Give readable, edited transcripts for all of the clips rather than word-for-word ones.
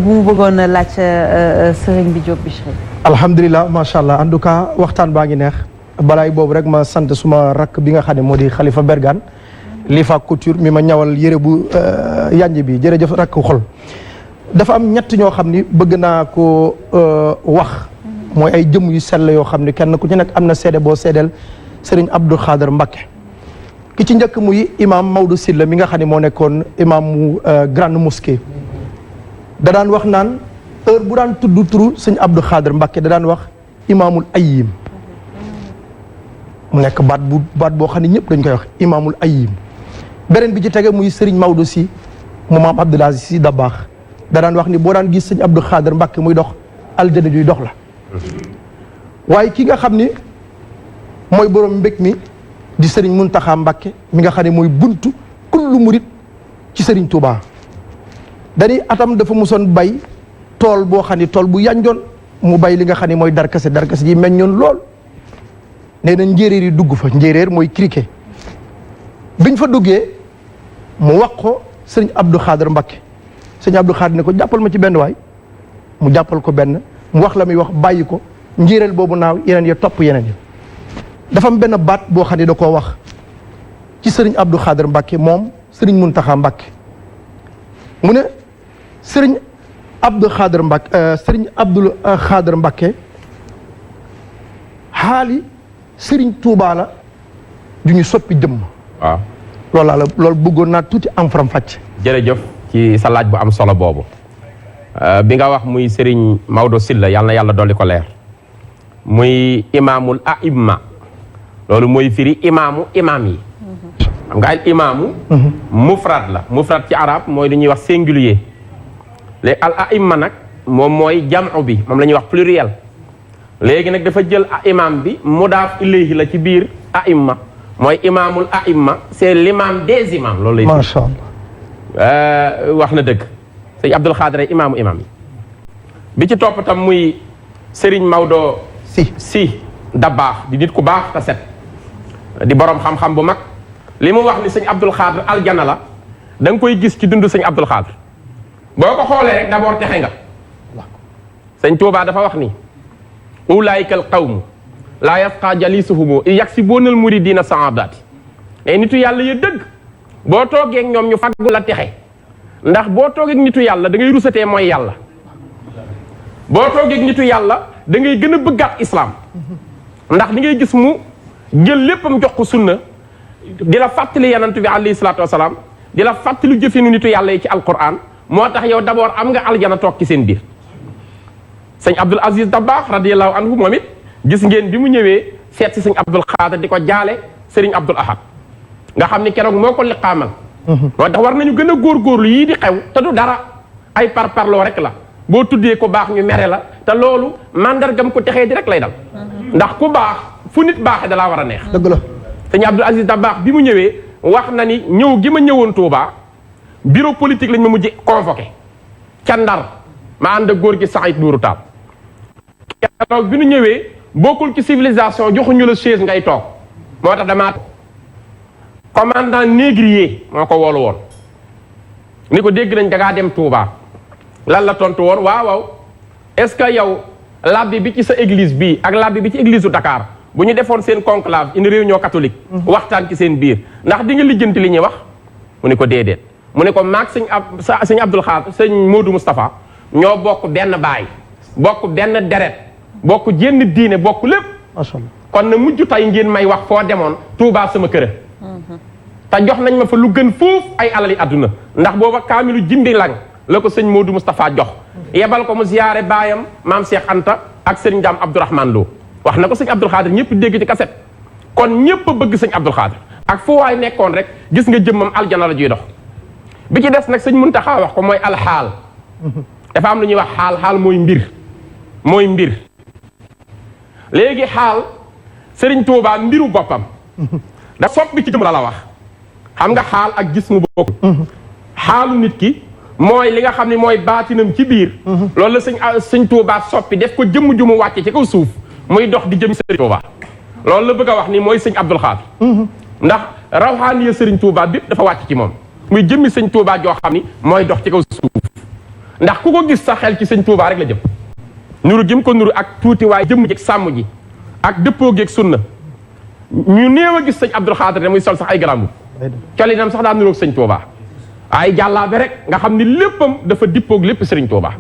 bu mu bëggoon a laaj sëriñ bi Diop Bichri. alhamdulilah macha allah en tout cas waxtaan baa ngi neex balaay boobu rek ma sant suma rakk bi nga xam ne moo di Khalifa Bergane Lifa Couture mi ma ñawal yére bu yanj bi jërëjëf rakk xol. dafa am ñett ñoo xam ni bëgg naa ko wax mooy ay jëm yu sell yoo xam ni kenn ku ci nekk am na seede boo seedeel Serigne Abdou Khader Mbacké ki ci njëkk muy imam Maodo Sylla mi nga xam ne moo nekkoon imam mu grande mosquée da daan wax naan heure bu daan tudd turu sëñ Abdou Khader Mbacké da daan wax imaamul ayyim mu nekk baat boo xam ne ñëpp dañ koy wax imaamul ayyim beneen bi ci tege muy Serigne Maodo Sy mu maam Abdoul Aziz Sy Dabakh da daan wax ni boo daan gis sëñ Abdou Khader Mbacké muy dox aljana juy dox la waaye ki nga xam ni mooy borom mbég mi di Serigne Mountakha Mbacké mi nga xam ne mooy buntu kullu murit ci Serigne Touba dañuy atam dafa musoon bay tool boo xam ne tool bu yanjoon mu bay li nga xam ne mooy darkase ji meññoon lool nee na njéeréer yi dugg fa njéeréer mooy criquet biñ fa duggee mu wax ko Serigne Abdou Khader Mbacké Serigne Abdou Khader ne ko jàppal ma ci benn waay mu jàppal ko benn mu wax la muy wax bàyyi ko njéeréer boobu naaw yeneen ya topp yeneen ya dafa am benn baat boo xam ne da koo wax ci Serigne Abdou Khader Mbacké moom Serigne Mountakha Mbacké mu ne Serigne Abdou Khader Mbacké Serigne Abdou Khader Mbacké xaali Serigne Touba la du ñu soppi jëmm. waaw loolu bëggoon naa tuuti am faram fàcc. jërëjëf ci sa laaj bu am solo boobu bi nga wax muy Serigne Maodo Sylla yàlla na yàlla dolli ko leer muy imaamul aimma loolu mooy firi imaam yi. xam nga al imaamu. mufrad la mufrad ci arab mooy lu ñuy wax singulier léegi al aimma nag moom mooy jamu bi moom la ñuy wax pluriel léegi nag dafa jël imaam bi mudaaf ilayhi la ci biir aimma mooy imaamul aimma c'est l'imam des imams loolu lay. macha allah wax na dëgg sëñ Abdou Khader imaamu imam yi bi ci topp tam muy Serigne Maodo si Dabakh di nit ku baax te set di borom xam-xam bu mag li mu wax ni sëñ Abdou Khader aljana la da nga koy gis ci dund sëñ Abdou Khader boo ko xoolee rek d'abord texe nga sëñ Touba dafa wax ni ulaayika al qawmu laa yasqa jalisuhumu yaksibuuna al muridina saadaati mais nitu yàlla ya dëgg boo toogee ak ñoom ñu fàggu la texe ndax boo toogee ak nitu yàlla da ngay rusatee mooy yàlla boo toogee ak nitu yàlla da ngay gën a bëggaat islam ndax li ngay gis mu jël léppam jox ko sunna di la fàttali yanantu bi alayhi salaatu wasalaam di la fàttali jëfinu nitu yàlla yi ci alquran moo tax yow d'abord am nga aljana toog ci seen biir sëñ Abdoul Aziz Dabakh radiyallahu anhu moom it gis ngeen bi mu ñëwee seet si sëñ Abdou Khader di ko jaale Serigne Abdoul Ahad nga xam ni keroog moo ko liqaamal moo tax war nañu gën a góorgóorlu yii di xew te du dara ay parparloo rek la boo tuddee ko baax ñu mere la te loolu mandargam ko texee di rek lay dal ndax ku baax fu nit baaxee dalaa war a neex dëgg la sëñ Abdoul Aziz Dabakh bi mu ñëwee wax na ni ñëw gi ma ñëwoon Touba bureau politique lañ ma mujj convoqué ca Ndar ma ànd ak góor gi Saïd Nourou Tall keroog bi nu ñëwee bokkul ci civilisation joxuñu la chaise ngay toog moo tax damaa commandant négrier moo ko woolu woon ni ko dégg nañ dangaa dem Touba lan la tontu woon waaw est-ce que yow labbi bi ci sa église bii ak labbi bi ci église u Dakar bu ñu defoon seen conclave une réunion catholique waxtaan ci seen biir ndax di nga lijjanti li ñuy wax mu ni ko déedéet mu ne ko maag sëñ Abdou Khader sëñ Modou Moustapha ñoo bokk benn baay bokk benn deret bokk jenn diine bokk lépp macha allah kon na mujj tey ngeen may wax foo demoon Touba sama kër te jox nañ ma fa lu gën foofu ay alali àdduna ndax booba kaamilu jimbi lang la ko sëñ Modou Moustapha jox yebal ko mu ziyaare baayam maam Cheikh Anta ak sëñ Ndiam Abdourahmane Lo wax na ko sëñ Abdou Khader ñëpp dégg ci kaset kon ñëpp a bëgg sëñ Abdou Khader ak fu waay nekkoon rek gis nga jëmmam aljana la juy dox bi ci des nag sëñ Muntaxa wax ko mooy alxaal dafa am lu ñuy wax xaal mooy mbir léegi xaal Serigne Touba mbiru boppam da soppi ci jëm la wax xam nga xaal ak gis mu bokk xaalu nit ki mooy li nga xam ne mooy baatinam ci biir loolu la sëñ Touba soppi def ko jëmm ju mu wàcce ci kaw suuf muy dox di jëm Serigne Touba loolu la bëgg a wax ni mooy sëñ Abdou Khader ndax rawxaaniya Serigne Touba bépp dafa wàcc ci moom muy jëmmi sëñ Touba joo xam ni mooy dox ci kaw suuf ndax ku ko gis sa xel ci sëñ Touba rek la jëm nuru gi mu ko nuru ak tuuti waaye jëmm ji ak sàmm ji ak dëppoo gi ak sunna ñu néew a gis sëñ Abdul Xaadir ne muy sol sax ay garambu colinam sax daa nuroog sëñ Touba ay jàllaabe rek nga xam ni léppam dafa dippoog lépp sëriñ Touba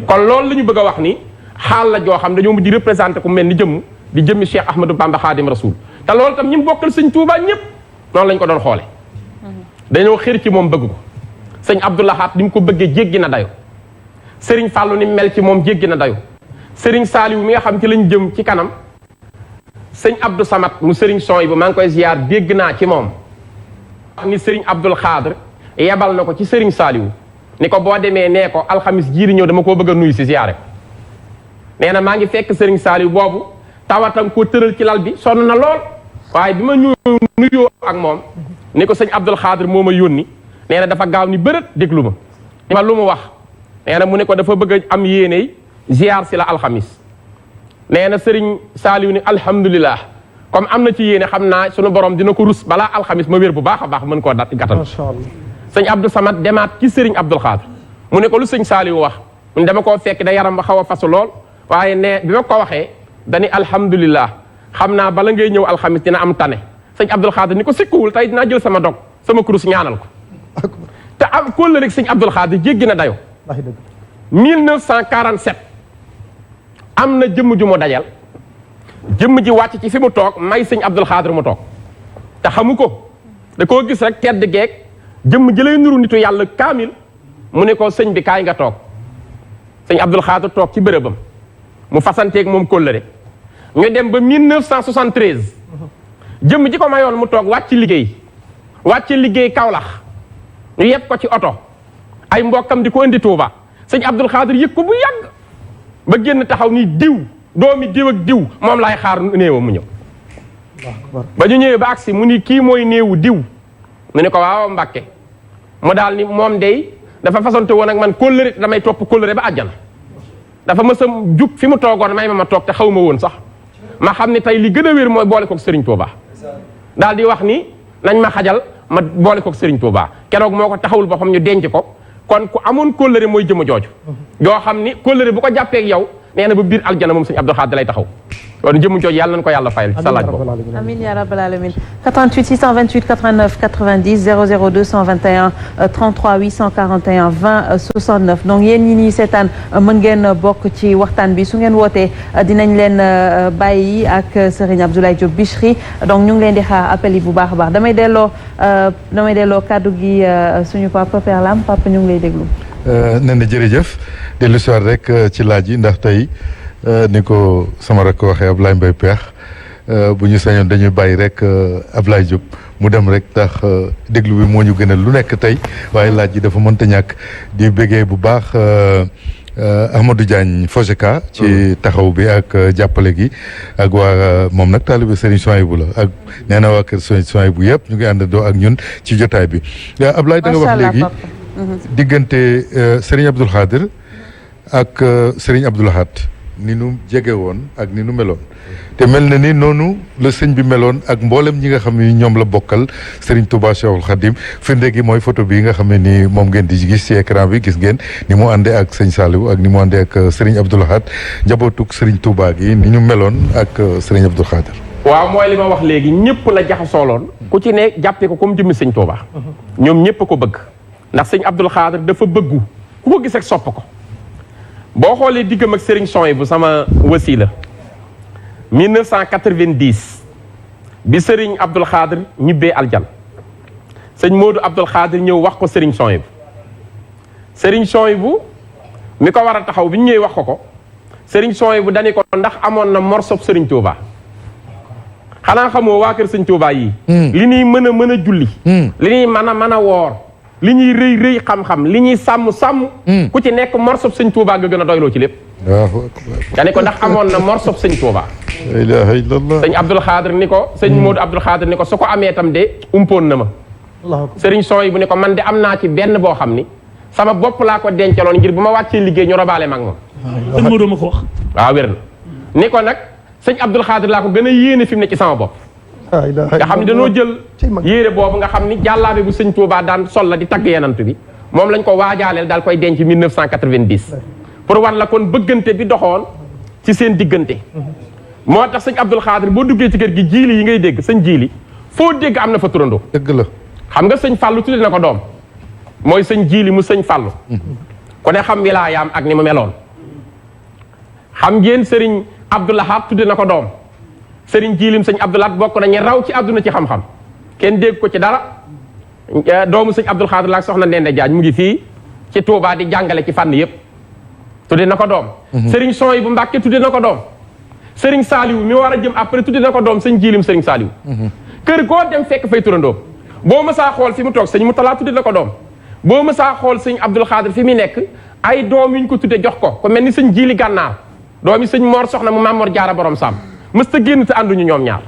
kon loolu la ñu bëgg a wax ni xaal la joo xam dañoo mujj di représenté ku mel ni jëmm di jëmmi Cheikh Ahmadou Bamba Khadim Rasoul te loolu tam ñi mu bokkal sëñ Touba ñëpp noonu lañ ko doon xoole dañoo xër ci moom bëgg ko sëñ Abdou Lahad ni mu ko bëggee jéggi na dayo sëriñ Fallou ni mel ci moom jéggi na dayo sëriñ Saliou mi nga xam ci lañ jëm ci kanam sëñ Abdou Samad mu sëriñ son yi bu maa ngi koy ziar dégg naa ci moom ni sëriñ Abdoul Khadr yebal na ko ci sëriñ Saliou ni ko boo demee nee ko alxamis jiiri ñëw dama koo bëgg a nuyu si ziare ko nee na maa ngi fekk sëriñ Saliou boobu tawatam koo tëral ci lal bi sonn na lool waaye bi ma nuyoo ak moom ni ko sëñ Abdoul Khadr moo ma yónni nee na dafa gaaw ni bërët déglu ma ni ma lu mu wax nee na mu ne ko dafa bëgg a am yéeney ziar si la alxamis nee na sëriñ Saliou ni alhamdulilah comme am na ci yéene xam naa sunu borom dina ko rus balaa alxamis ma wér bu baax a baax mën koo gàttal macha allah sëñ Abdou Samad demaat ci sëriñ Abdoul Khadr mu ne ko lu sëñ Saliou wax mu ne dama koo fekk da yaram ba xaw a fasu lool waaye ne bi ma ko waxee dani alhamdulilah xam naa bala ngay ñëw alxamis dina am tane sëñ Abdoul Khadr ni ko sikkuwul tey dinaa jël sama dog sama kurus ñaanal ko te am kóllëre rek sëñ Abdoul Khadr jéggi na dayo 1947 am na jëmm ju mu dajal jëmm ji wàcc ci fi mu toog may sëñ Abdoul Khadr mu toog te xamu ko da koo gis rek tedd geeg jëmm ji lay nuru nitu yàlla kaamil mu ne ko sëñ bi kaay nga toog sëñ Abdoul Khadr toog ci bërëbam mu fasanteeg moom kóllëre ñu dem ba 1973 jëmm ji ko mayoon mu toog wàcc liggéey Kaolack ñu yeb ko ci oto ay mbokkam di ko indi Touba sëñ Abdoul Khadr yëg ko bu yàgg ba génn taxaw ni diw doomi diw ak diw moom laay xaar néewa mu ñëw ba ñu ñëwee ba agsi mu ni kii mooy néewu diw mu ne ko waaw Mbàkke mu daal ni moom day dafa fasante woon ak man kóllëre damay topp kóllëre ba àjjana dafa mës a jug fi mu toogoon may ma toog te xaw ma woon sax ma xam ne tey li gën a wér mooy boole koog Serigne Touba daal di wax ni nañ ma xajal ma boole koog Serigne Touba keroog moo ko taxawul boppam ñu denc ko kon ku amoon kóllëre mooy jëma jooju yoo xam ni kóllëre bu ko jàppeek yow nee na ba biir aljana moom sëñ Abdoul Khadr lay taxaw kon jëmu jooju yàlla nañu ko yàlla fayal ci sa laaj boobu amiin yaa rabbal alamin 88 628 89 90 00 221 33 841 20 69 donc yéen ñi ñuy seetaan mën ngeen bokk ci waxtaan bi su ngeen wootee dinañ leen bàyyi ak Serigne Abdoulaye Diop Bichri donc ñu ngi leen di xaar appel yi bu baax a baax damay delloo kaddu gi suñu papa Père Lam papa ñu ngi lay déglu. nee na jërëjëf dellu si waat rek ci laaj yi ndax tey ni ko sama rakk waxee Ablaye Mbaye Peex bu ñu sañoon dañuy bàyyi rek Ablaye Diop mu dem rek ndax déglu bi moo ñu gënal lu nekk tey waaye laaj yi dafa mënta ñàkk di bëggee bu baax Ahmadou Diagne Fojeka ci taxaw bi ak jàppale gi ak waa moom nag taalibe Serigne Souhaïbou la ak nee na waa kër Serigne Souhaïbou yëpp ñu ngi àndandoo ak ñun ci jotaay bi Ablaye da nga wax léegi diggante Serigne Abdoul Khadr ak Serigne Abdoul Lahad ni nu jege woon ak ni nu meloon te mel na ni noonu la sëñ bi meloon ak mboolem ñi nga xam ne ñoom la bokkal Serigne Touba Cheikhul Khadim firnde gi mooy photo bi nga xam ne ni moom ngeen di gis ci écran bi gis ngeen ni mu àndee ak sëñ Saliou ak ni mu àndee ak Serigne Abdoul Lahad njabootug Serigne Touba gi ni ñu meloon ak Serigne Abdoul Khadr. waaw mooy li ma wax léegi ñëpp la jaxasooloon ku ci ne jàppee ko comme jëmmi sëñ Touba ñoom ñëpp ko bëgg ndax sëñ Abdoul Khadr dafa bëggu ku ko gis ak sopp ko boo xoolee diggam ak Serigne Souhaïbou sama wasila 1990 bi Serigne Abdoul Khadr ñibbee aljan sëñ Modou Abdoul Khadr ñëw wax ko Serigne Souhaïbou mi ko war a taxaw bi ñu ñëwee wax ko Serigne Souhaïbou dani ko ndax amoon na morsob Serigne Touba xanaa xamoo waa kër Serigne Touba yi li ñuy mën a julli li ñuy mën a woor li ñuy rëy xam-xam li ñuy sàmm ku ci nekk morsob sëñ Touba nga gën a doyloo ci lépp nga ne ko ndax amoon na morsob sëñ Touba la ilaha illallah sëñ Abdoul Khadr ni ko sëñ Modou Abdoul Khadr ni ko su ko amee tam de umpoon na ma Serigne Souhaïbou ni ko man de am naa ci benn boo xam ni sama bopp laa ko dencaloon ngir bu ma wàccee liggéey ñu robaale mag moom sëñ Modou ma ko wax waaw wér na ni ko nag sëñ Abdoul Khadr laa ko gën a yéene fi mu ne ci sama bopp nga xam ni dañoo jël yéere boobu nga xam ni jàllaabe bu sëñ Touba daan sol la di tagg yenant bi moom lañ ko waajaaleel daal koy denc 1990 pour wan la kon bëggante bi doxoon ci seen diggante moo tax sëñ Abdul Xaadir boo duggee ci kër gi jiili yi ngay dégg sëñ jiili foo dégg am na fa turandoo dëgg la xam nga sëñ Fàllu tudde na ko doom mooy sëñ jiili mu sëñ Fàllu ku ne xam wilaayaam ak ni mu meloon xam ngeen sëriñ Abdoulahat tudde na ko doom sëriñ jiilim sëñ Abdoulahat bokk na ñi raw ci àdduna ci xam-xam kenn dégg ko ci dara doomu sëñ Abdul Xaadir la soxna Ndende Jaaj mu ngi fii ci Touba di jàngale ci fànn yépp tudde na ko doom sëriñ Son bu Mbàkke tudde na ko doom sëriñ Saaliwu mi war a jëm après tudde na ko doom sëñ jiilim sëriñ Saaliwu kër goo dem fekk fay turandoom boo mësaa xool fi mu toog sëñ Mutala tudde na ko doom boo mësaa xool sëñ Abdul Xaadir fi mu nekk ay doom yuñ ko tudde jox ko mel ni sëñ jiili gànnaar doomi sëñ Mor soxna mu Maam Mor Jaara borom Sam mës ta génn te ànduñu ñoom ñaar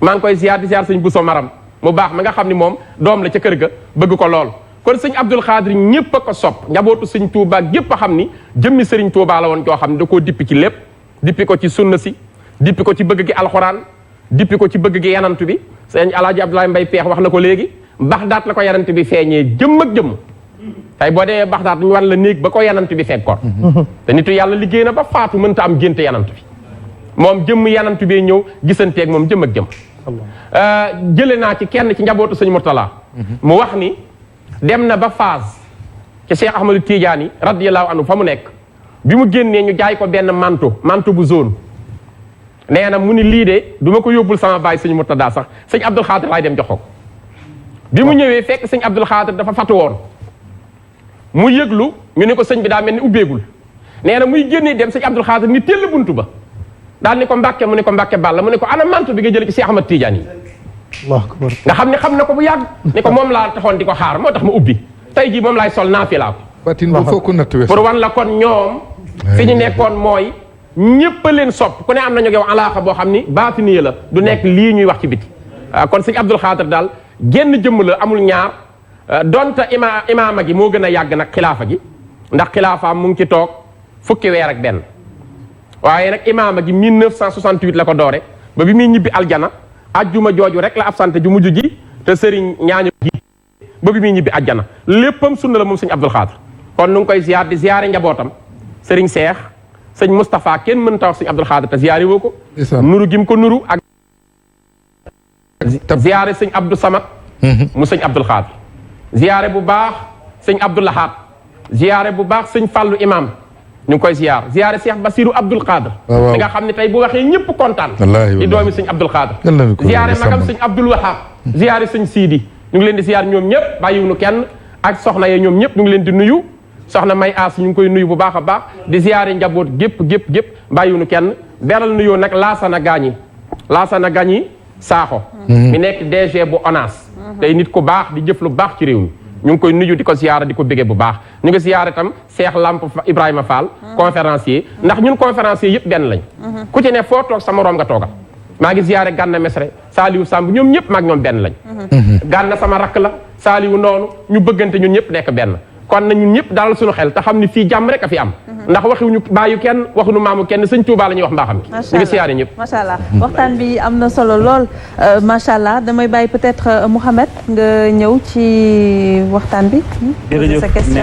maa ngi koy ziar di ziar sëñ Buso Maram mu baax ma nga xam ni moom doom la ca kër ga bëgg ko lool kon sëñ Abdul Xaadir ñëpp a ko sopp njabootu sëñ Touba ñëpp a xam ni jëmmi sëriñ Touba la woon joo xam ne da koo dippi ci lépp dippi ko ci sunna si dippi ko ci bëgg gi alxuraan dippi ko ci bëgg gi yanantu bi sëñ Alaaji Abdoulaye Mbay Peex wax na ko léegi Baxdaat la ko yanant bi feeñee jëmm ak jëmm tey boo demee Baxdaat ñu wan la néeg ba ko yanant bi fekkoon te nitu yàlla liggéey na ba faatu mënta am génte yanant bi moom jëmm yanant bi ñëw gisanteeg moom jëmm ak jëmm jële naa ci kenn ci njabootu sëñ Murtala mu wax ni dem na ba Faas ci Cheikh Ahmadou Tidiane radiyallahu anhu fa mu nekk bi mu génnee ñu jaay ko benn manto bu zone nee na mu ni lii de du ma ko yóbbul sama baay sëñ Murtada sax sëñ Abdul Xaadir laay dem jox ko bi mu ñëwee fekk sëñ Abdul Xaadir dafa fatu woon mu yëglu ñu ne ko sëñ bi daa mel ni ubbeegul nee na muy génnee dem sëñ Abdul Xaadir ni tell buntu ba daal ni ko Mbàkke mu ne ko Mbàkke Balla mu ne ko ana manto bi nga jële ci Cheikh Ahmad Tidiane yi nga xam ne xam na ko bu yàgg ni ko moom laa taxoon di ko xaar moo tax ma ubbi tey jii moom laay sol naa fi laa ko batin bu foo ko natt wees pour wan la kon ñoom fi ñu nekkoon mooy ñëpp a leen sopp ku ne am nañu yow alaaxa boo xam ni baatiniya la du nekk lii ñuy wax ci biti kon sëñ Abdul Xaadir daal génn jëmm la amul ñaar donte imaama gi moo gën a yàgg nag xilaafa gi ndax xilaafaam mu ngi ci toog fukki weer ak benn waaye nag imaama gi 1968 la ko doore ba bi muy ñibbi aljana ajjuma jooju rek la absenté ju mujj ji te sëriñ ñaañu ji ba bi muy ñibbi ajjana léppam sunna la moom sëñ Abdul Xaadir kon nu ngi koy ziar di ziare njabootam sëriñ Seex sëñ Moustapha kenn mën ta wax sëñ Abdul Xaadir te ziare woo ko nuru gim ko nuru ak ziare sëñ Abdou Samad mu sëñ Abdul Xaadir ziare bu baax sëñ Abdou Lahat ziare bu baax sëñ Fàllu imam ñu ngi koy ziar ziare Cheikh Basiru Abdul Xaadir mi nga xam ne tey bu waxee ñëpp kontaan di doomi sëñ Abdul Xaadir ziare magam sëñ Abdul Wahab ziare sëñ Siidi ñu ngi leen di ziar ñoom ñëpp bàyyiwuñu kenn ak soxna ye ñoom ñëpp ñu ngi leen di nuyu soxna May As ñu ngi koy nuyu bu baax a baax di ziare njaboot gépp bàyyiwuñu kenn beral nuyoo nag Laasana Gaañi Saaxo mi nekk DG bu ONAS tey nit ku baax di jëf lu baax ci réew mi ñu ngi koy nuyu di ko ziyaara di ko bége bu baax ñu ngi ziyaara itam Cheikh Lamp Ibrahima Fall conférencier ndax ñun conférencier yëpp benn lañ ku ci ne foo toog sa moroom nga toogal maa ngi ziyaare Gànna Mesre Saaliwu Samb ñoom ñëpp maag ñoom benn lañ Gànna sama rakk la Saaliwu noonu ñu bëggante ñun ñëpp nekk benn kon na ñun ñëpp dalal suñu xel te xam ni fii jàmm rek a fi am ndax waxuñu bàyyu kenn waxuñu maamu kenn sëñ Tuubaa la ñuy wax mbaaxam ki ñu ngi siyaare ñëpp macha allah waxtaan bi am na solo lool macha allah damay bàyyi peut-être Mouhamed nga ñëw ci waxtaan bi. jërëjëf